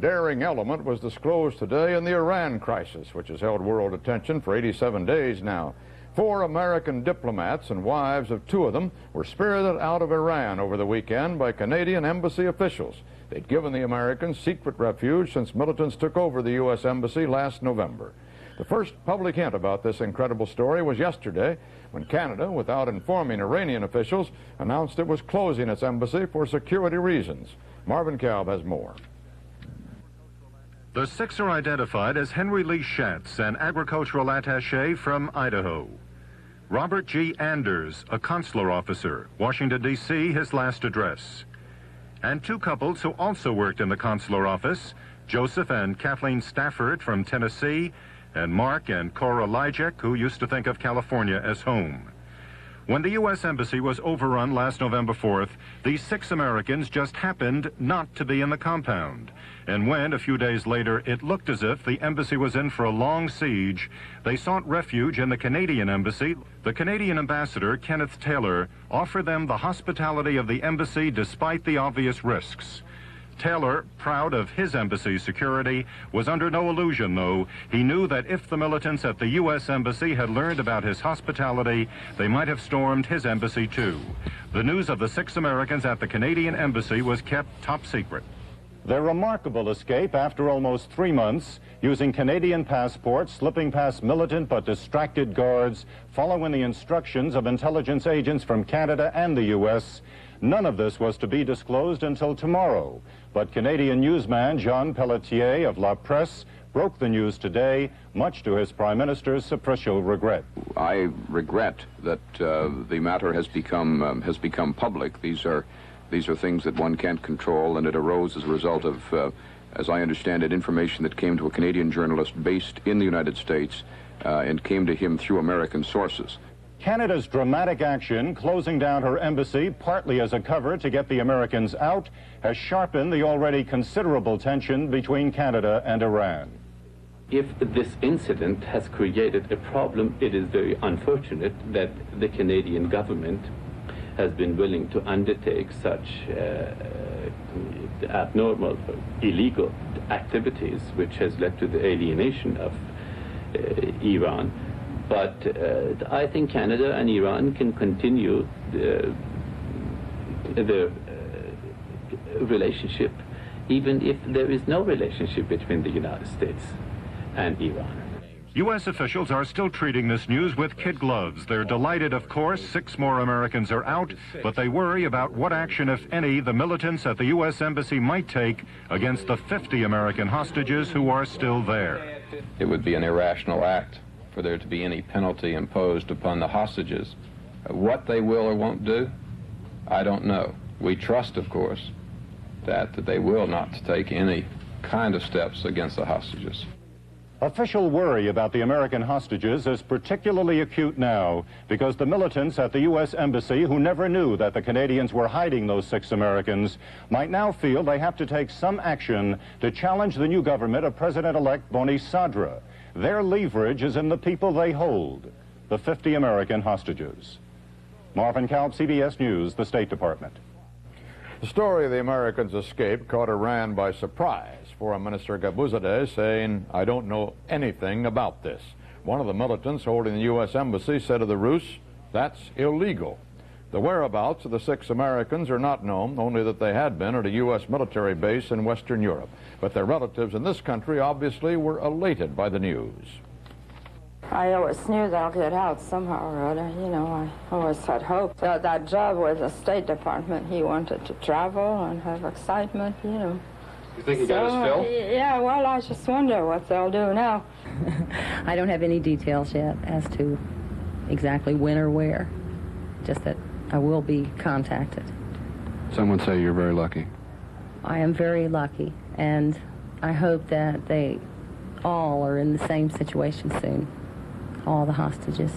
Daring element was disclosed today in the Iran crisis, which has held world attention for 87 days now. 4 American diplomats and wives of 2 of them were spirited out of Iran over the weekend by Canadian embassy officials. They'd given the Americans secret refuge since militants took over the U.S. embassy last November. The first public hint about this incredible story was yesterday when Canada, without informing Iranian officials, announced it was closing its embassy for security reasons. Marvin Kalb has more. The 6 are identified as Henry Lee Schatz, an agricultural attaché from Idaho. Robert G. Anders, a consular officer, Washington, D.C., his last address. And 2 couples who also worked in the consular office, Joseph and Kathleen Stafford from Tennessee, and Mark and Cora Lijek, who used to think of California as home. When the U.S. Embassy was overrun last November 4th, these 6 Americans just happened not to be in the compound. And when, a few days later, it looked as if the embassy was in for a long siege, they sought refuge in the Canadian embassy. The Canadian ambassador, Kenneth Taylor, offered them the hospitality of the embassy despite the obvious risks. Taylor, proud of his embassy's security, was under no illusion, though. He knew that if the militants at the U.S. Embassy had learned about his hospitality, they might have stormed his embassy, too. The news of the 6 Americans at the Canadian Embassy was kept top secret. Their remarkable escape after almost 3 months, using Canadian passports, slipping past militant but distracted guards, following the instructions of intelligence agents from Canada and the U.S., none of this was to be disclosed until tomorrow. But Canadian newsman Jean Pelletier of La Presse broke the news today, much to his Prime Minister's superficial regret. I regret that the matter has become public. These are things that one can't control, and it arose as a result of, as I understand it, information that came to a Canadian journalist based in the United States and came to him through American sources. Canada's dramatic action, closing down her embassy partly as a cover to get the Americans out, has sharpened the already considerable tension between Canada and Iran. If this incident has created a problem, it is very unfortunate that the Canadian government has been willing to undertake such abnormal, illegal activities, which has led to the alienation of Iran. But I think Canada and Iran can continue the relationship, even if there is no relationship between the United States and Iran. U.S. officials are still treating this news with kid gloves. They're delighted, of course, 6 more Americans are out, but they worry about what action, if any, the militants at the U.S. Embassy might take against the 50 American hostages who are still there. It would be an irrational act for there to be any penalty imposed upon the hostages. What they will or won't do, I don't know. We trust, of course, that they will not take any kind of steps against the hostages. Official worry about the American hostages is particularly acute now because the militants at the U.S. Embassy, who never knew that the Canadians were hiding those 6 Americans, might now feel they have to take some action to challenge the new government of President-elect Boni Sadra. Their leverage is in the people they hold, the 50 American hostages. Marvin Kalb, CBS News, the State Department. The story of the Americans' escape caught Iran by surprise. Foreign Minister Gabuzadeh saying, "I don't know anything about this." One of the militants holding the U.S. Embassy said to the Rus, "That's illegal." The whereabouts of the 6 Americans are not known, only that they had been at a U.S. military base in Western Europe. But their relatives in this country obviously were elated by the news. I always knew they'll get out somehow or other. You know, I always had hope. That job with the State Department, he wanted to travel and have excitement, you know. You think he got his fill? Yeah, well, I just wonder what they'll do now. I don't have any details yet as to exactly when or where, just that I will be contacted. Some would say you're very lucky. I am very lucky, and I hope that they all are in the same situation soon, all the hostages.